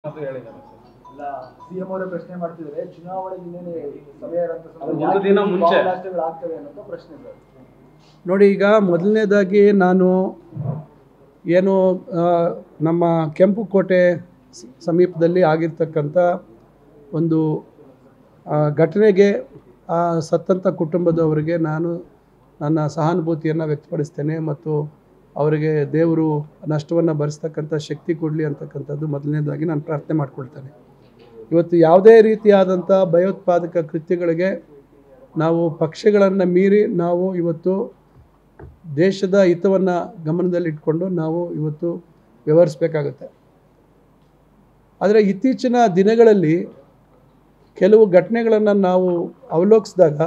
ಅಂತ ಹೇಳಿದ್ದಾರೆ. ಇಲ್ಲ ಸಿಎಂ ಅವರೇ ಪ್ರಶ್ನೆ ಮಾಡ್ತಿದ್ದಾರೆ, ಚುನಾವಣೆಗೆ ಇನ್ನೇನು ಸಮಯ ಒಂದು ದಿನ ಮುಂಚೆ ಆಗ್ತವೆ ಅನ್ನೋ ಪ್ರಶ್ನೆ ಸರ್. ನೋಡಿ, ಈಗ ಮೊದಲನೇದಾಗಿ ನಾನು ಏನು ನಮ್ಮ ಕೆಂಪುಕೋಟೆ ಸಮೀಪದಲ್ಲಿ ಆಗಿರ್ತಕ್ಕಂಥ ಒಂದು ಘಟನೆಗೆ ಸತ್ತಂಥ ಕುಟುಂಬದವರಿಗೆ ನಾನು ನನ್ನ ಸಹಾನುಭೂತಿಯನ್ನು ವ್ಯಕ್ತಪಡಿಸ್ತೇನೆ ಮತ್ತು ಅವರಿಗೆ ದೇವರು ನಷ್ಟವನ್ನು ಭರಿಸ್ತಕ್ಕಂಥ ಶಕ್ತಿ ಕೊಡಲಿ ಅಂತಕ್ಕಂಥದ್ದು ಮೊದಲನೇದಾಗಿ ನಾನು ಪ್ರಾರ್ಥನೆ ಮಾಡ್ಕೊಳ್ತೇನೆ. ಇವತ್ತು ಯಾವುದೇ ರೀತಿಯಾದಂಥ ಭಯೋತ್ಪಾದಕ ಕೃತ್ಯಗಳಿಗೆ ನಾವು ಪಕ್ಷಗಳನ್ನು ಮೀರಿ ನಾವು ಇವತ್ತು ದೇಶದ ಹಿತವನ್ನು ಗಮನದಲ್ಲಿಟ್ಕೊಂಡು ನಾವು ಇವತ್ತು ವ್ಯವಹರಿಸಬೇಕಾಗುತ್ತೆ. ಆದರೆ ಇತ್ತೀಚಿನ ದಿನಗಳಲ್ಲಿ ಕೆಲವು ಘಟನೆಗಳನ್ನು ನಾವು ಅವಲೋಕಿಸಿದಾಗ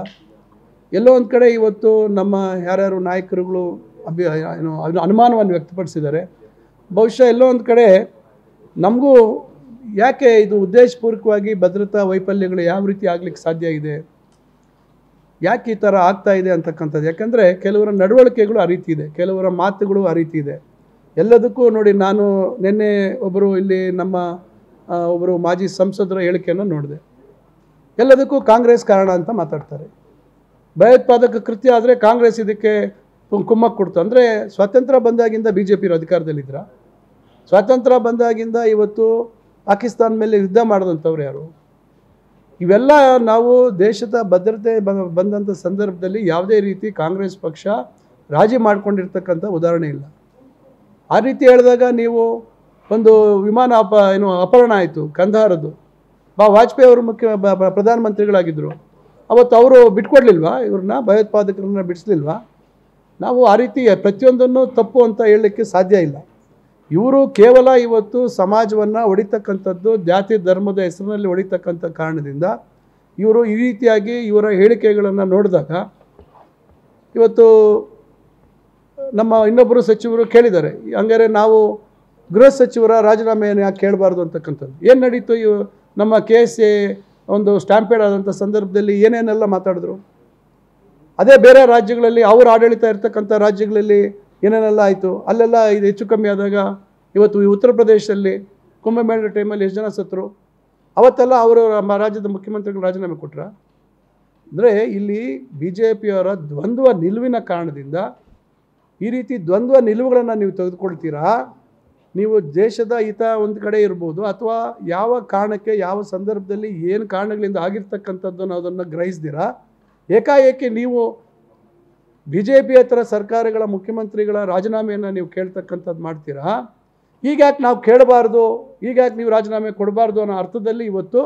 ಎಲ್ಲೋ ಒಂದು ಕಡೆ ಇವತ್ತು ನಮ್ಮ ಯಾರ್ಯಾರು ನಾಯಕರುಗಳು ಅನುಮಾನವನ್ನು ವ್ಯಕ್ತಪಡಿಸಿದ್ದಾರೆ. ಬಹುಶಃ ಎಲ್ಲೋ ಒಂದು ಕಡೆ ನಮಗೂ ಯಾಕೆ ಇದು ಉದ್ದೇಶಪೂರ್ವಕವಾಗಿ ಭದ್ರತಾ ವೈಫಲ್ಯಗಳು ಯಾವ ರೀತಿ ಆಗಲಿಕ್ಕೆ ಸಾಧ್ಯ ಇದೆ, ಯಾಕೆ ಈ ಥರ ಆಗ್ತಾ ಇದೆ ಅಂತಕ್ಕಂಥದ್ದು. ಯಾಕಂದರೆ ಕೆಲವರ ನಡವಳಿಕೆಗಳು ಆ ರೀತಿ ಇದೆ, ಕೆಲವರ ಮಾತುಗಳು ಆ ರೀತಿ ಇದೆ. ಎಲ್ಲದಕ್ಕೂ ನೋಡಿ, ನಾನು ನಿನ್ನೆ ಒಬ್ಬರು ಇಲ್ಲಿ ನಮ್ಮ ಒಬ್ಬರು ಮಾಜಿ ಸಂಸದರ ಹೇಳಿಕೆಯನ್ನು ನೋಡಿದೆ. ಎಲ್ಲದಕ್ಕೂ ಕಾಂಗ್ರೆಸ್ ಕಾರಣ ಅಂತ ಮಾತಾಡ್ತಾರೆ. ಭಯೋತ್ಪಾದಕ ಕೃತ್ಯ ಆದರೆ ಕಾಂಗ್ರೆಸ್ ಇದಕ್ಕೆ ಕುಮ್ಮಕ್ಕು ಕೊಡ್ತು. ಅಂದರೆ ಸ್ವಾತಂತ್ರ್ಯ ಬಂದಾಗಿಂದ ಬಿ ಜೆ ಪಿ ಸ್ವಾತಂತ್ರ್ಯ ಬಂದಾಗಿಂದ ಇವತ್ತು ಪಾಕಿಸ್ತಾನ ಮೇಲೆ ಯುದ್ಧ ಮಾಡಿದಂಥವ್ರು ಯಾರು? ಇವೆಲ್ಲ ನಾವು ದೇಶದ ಭದ್ರತೆ ಬಂದಂಥ ಸಂದರ್ಭದಲ್ಲಿ ಯಾವುದೇ ರೀತಿ ಕಾಂಗ್ರೆಸ್ ಪಕ್ಷ ರಾಜಿ ಮಾಡ್ಕೊಂಡಿರ್ತಕ್ಕಂಥ ಉದಾಹರಣೆ ಇಲ್ಲ. ಆ ರೀತಿ ಹೇಳಿದಾಗ ನೀವು ಒಂದು ವಿಮಾನ ಅಪಹರಣ ಆಯಿತು ಕಂದಹಾರದ್ದು. ವಾಜಪೇಯಿ ಅವರು ಪ್ರಧಾನಮಂತ್ರಿಗಳಾಗಿದ್ದರು. ಅವತ್ತು ಅವರು ಬಿಟ್ಕೊಡ್ಲಿಲ್ವಾ? ಇವ್ರನ್ನ ಭಯೋತ್ಪಾದಕರನ್ನ ಬಿಡಿಸ್ಲಿಲ್ವಾ? ನಾವು ಆ ರೀತಿ ಪ್ರತಿಯೊಂದನ್ನು ತಪ್ಪು ಅಂತ ಹೇಳಲಿಕ್ಕೆ ಸಾಧ್ಯ ಇಲ್ಲ. ಇವರು ಕೇವಲ ಇವತ್ತು ಸಮಾಜವನ್ನು ಹೊಡಿತಕ್ಕಂಥದ್ದು, ಜಾತಿ ಧರ್ಮದ ಹೆಸರಿನಲ್ಲಿ ಹೊಡಿತಕ್ಕಂಥ ಕಾರಣದಿಂದ ಇವರು ಈ ರೀತಿಯಾಗಿ ಇವರ ಹೇಳಿಕೆಗಳನ್ನು ನೋಡಿದಾಗ ಇವತ್ತು ನಮ್ಮ ಇನ್ನೊಬ್ಬರು ಸಚಿವರು ಕೇಳಿದ್ದಾರೆ, ಹಂಗಾರೆ ನಾವು ಗೃಹ ಸಚಿವರ ರಾಜೀನಾಮೆಯನ್ನು ಯಾಕೆ ಕೇಳಬಾರ್ದು ಅಂತಕ್ಕಂಥದ್ದು. ಏನು ನಡೀತು? ನಮ್ಮ KSA ಒಂದು ಸ್ಟ್ಯಾಂಪೇಡ್ ಆದಂಥ ಸಂದರ್ಭದಲ್ಲಿ ಏನೇನೆಲ್ಲ ಮಾತಾಡಿದ್ರು. ಅದೇ ಬೇರೆ ರಾಜ್ಯಗಳಲ್ಲಿ ಅವ್ರ ಆಡಳಿತ ಇರ್ತಕ್ಕಂಥ ರಾಜ್ಯಗಳಲ್ಲಿ ಏನೇನೆಲ್ಲ ಆಯಿತು, ಅಲ್ಲೆಲ್ಲ ಇದು ಹೆಚ್ಚು ಕಮ್ಮಿ ಆದಾಗ ಇವತ್ತು ಉತ್ತರ ಪ್ರದೇಶದಲ್ಲಿ ಕುಂಭಮೇಳದ ಟೈಮಲ್ಲಿ ಎಷ್ಟು ಜನ ಸತ್ತರು? ಅವತ್ತೆಲ್ಲ ಅವರು ನಮ್ಮ ರಾಜ್ಯದ ಮುಖ್ಯಮಂತ್ರಿಗಳು ರಾಜೀನಾಮೆ ಕೊಟ್ಟರು. ಅಂದರೆ ಇಲ್ಲಿ BJPಯವರ ದ್ವಂದ್ವ ನಿಲುವಿನ ಕಾರಣದಿಂದ ಈ ರೀತಿ ದ್ವಂದ್ವ ನಿಲುವುಗಳನ್ನು ನೀವು ತೆಗೆದುಕೊಳ್ತೀರಾ. ನೀವು ದೇಶದ ಹಿತ ಒಂದು ಕಡೆ ಇರ್ಬೋದು, ಅಥವಾ ಯಾವ ಕಾರಣಕ್ಕೆ ಯಾವ ಸಂದರ್ಭದಲ್ಲಿ ಏನು ಕಾರಣಗಳಿಂದ ಆಗಿರ್ತಕ್ಕಂಥದ್ದನ್ನು ಅದನ್ನು ಗ್ರಹಿಸ್ದಿರಾ ಏಕಾಏಕಿ ನೀವು BJPಯೇತರ ಸರ್ಕಾರಗಳ ಮುಖ್ಯಮಂತ್ರಿಗಳ ರಾಜೀನಾಮೆಯನ್ನು ನೀವು ಕೇಳ್ತಕ್ಕಂಥದ್ದು ಮಾಡ್ತೀರಾ. ಹೀಗ್ಯಾಕೆ ನಾವು ಕೇಳಬಾರ್ದು, ಹೀಗ್ಯಾಕೆ ನೀವು ರಾಜೀನಾಮೆ ಕೊಡಬಾರ್ದು ಅನ್ನೋ ಅರ್ಥದಲ್ಲಿ ಇವತ್ತು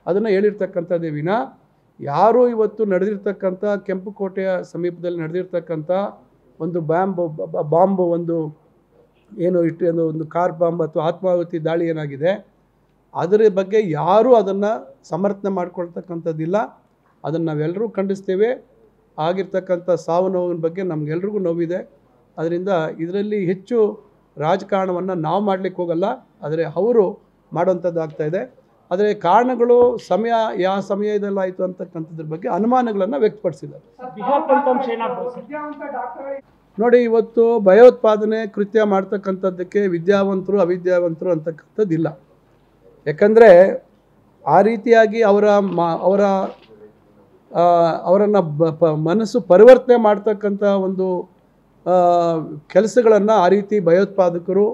ಅದನ್ನು ಹೇಳಿರ್ತಕ್ಕಂಥದ್ದೇ ವಿನ ಯಾರು ಇವತ್ತು ನಡೆದಿರ್ತಕ್ಕಂಥ ಕೆಂಪುಕೋಟೆಯ ಸಮೀಪದಲ್ಲಿ ನಡೆದಿರ್ತಕ್ಕಂಥ ಒಂದು ಬಾಂಬ್ ಒಂದು ಏನು ಒಂದು ಕಾರ್ ಬಾಂಬ್ ಅಥವಾ ಆತ್ಮಾಹುತಿ ದಾಳಿ ಏನಾಗಿದೆ ಅದರ ಬಗ್ಗೆ ಯಾರೂ ಅದನ್ನು ಸಮರ್ಥನೆ ಮಾಡ್ಕೊಳ್ತಕ್ಕಂಥದ್ದಿಲ್ಲ. ಅದನ್ನು ನಾವೆಲ್ಲರೂ ಖಂಡಿಸ್ತೇವೆ. ಆಗಿರ್ತಕ್ಕಂಥ ಸಾವು ನೋವಿನ ಬಗ್ಗೆ ನಮಗೆಲ್ರಿಗೂ ನೋವಿದೆ. ಅದರಿಂದ ಇದರಲ್ಲಿ ಹೆಚ್ಚು ರಾಜಕಾರಣವನ್ನು ನಾವು ಮಾಡಲಿಕ್ಕೆ ಹೋಗಲ್ಲ, ಆದರೆ ಅವರು ಮಾಡುವಂಥದ್ದು ಆಗ್ತಾಯಿದೆ. ಆದರೆ ಕಾರಣಗಳು ಯಾವ ಸಮಯದಲ್ಲಿ ಆಯಿತು ಅಂತಕ್ಕಂಥದ್ರ ಬಗ್ಗೆ ಅನುಮಾನಗಳನ್ನು ವ್ಯಕ್ತಪಡಿಸಿದ್ದಾರೆ. ನೋಡಿ, ಇವತ್ತು ಭಯೋತ್ಪಾದನೆ ಕೃತ್ಯ ಮಾಡ್ತಕ್ಕಂಥದ್ದಕ್ಕೆ ವಿದ್ಯಾವಂತರು ಅವಿದ್ಯಾವಂತರು ಅಂತಕ್ಕಂಥದ್ದಿಲ್ಲ. ಯಾಕಂದರೆ ಆ ರೀತಿಯಾಗಿ ಅವರನ್ನು ಮನಸ್ಸು ಪರಿವರ್ತನೆ ಮಾಡ್ತಕ್ಕಂಥ ಒಂದು ಕೆಲಸಗಳನ್ನು ಆ ರೀತಿ ಭಯೋತ್ಪಾದಕರು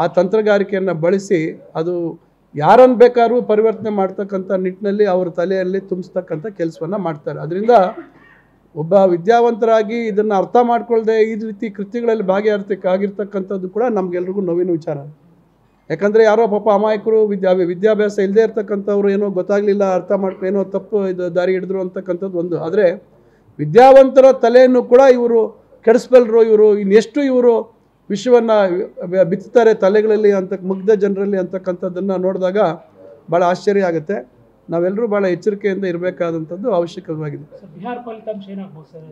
ಆ ತಂತ್ರಗಾರಿಕೆಯನ್ನು ಬಳಸಿ ಅದು ಯಾರನ್ನು ಬೇಕಾದ್ರೂ ಪರಿವರ್ತನೆ ಮಾಡ್ತಕ್ಕಂಥ ನಿಟ್ಟಿನಲ್ಲಿ ಅವ್ರ ತಲೆಯಲ್ಲಿ ತುಂಬಿಸ್ತಕ್ಕಂಥ ಕೆಲಸವನ್ನು ಮಾಡ್ತಾರೆ. ಅದರಿಂದ ಒಬ್ಬ ವಿದ್ಯಾವಂತರಾಗಿ ಇದನ್ನು ಅರ್ಥ ಮಾಡ್ಕೊಳ್ಳದೆ ಈ ರೀತಿ ಕೃತ್ಯಗಳಲ್ಲಿ ಭಾಗಿಯಾಗಿರ್ತಕ್ಕಂಥದ್ದು ಕೂಡ ನಮಗೆಲ್ರಿಗೂ ನೋವಿನ ವಿಚಾರ. ಯಾಕಂದರೆ ಯಾರೋ ಪಾಪ ಅಮಾಯಕರು ವಿದ್ಯಾಭ್ಯಾಸ ಇಲ್ಲದೆ ಇರ್ತಕ್ಕಂಥವ್ರು ಏನೋ ಗೊತ್ತಾಗಲಿಲ್ಲ, ಅರ್ಥ ಏನೋ ತಪ್ಪು ಇದು ದಾರಿ ಹಿಡಿದ್ರು ಅಂತಕ್ಕಂಥದ್ದು ಒಂದು. ಆದರೆ ವಿದ್ಯಾವಂತರ ತಲೆಯನ್ನು ಕೂಡ ಇವರು ಕೆಡಿಸ್ಬಲ್ರು. ಇನ್ನೆಷ್ಟು ಇವರು ವಿಷಯವನ್ನು ಬಿತ್ತುತ್ತಾರೆ ತಲೆಗಳಲ್ಲಿ ಮುಗ್ಧ ಜನರಲ್ಲಿ ಅಂತಕ್ಕಂಥದ್ದನ್ನು ನೋಡಿದಾಗ ಭಾಳ ಆಶ್ಚರ್ಯ ಆಗುತ್ತೆ. ನಾವೆಲ್ಲರೂ ಭಾಳ ಎಚ್ಚರಿಕೆಯಿಂದ ಇರಬೇಕಾದಂಥದ್ದು ಅವಶ್ಯಕವಾಗಿದೆ. ಬಿಹಾರ ಫಲಿತಾಂಶ ಏನಾಗ್ಬೋದು ಸರ್?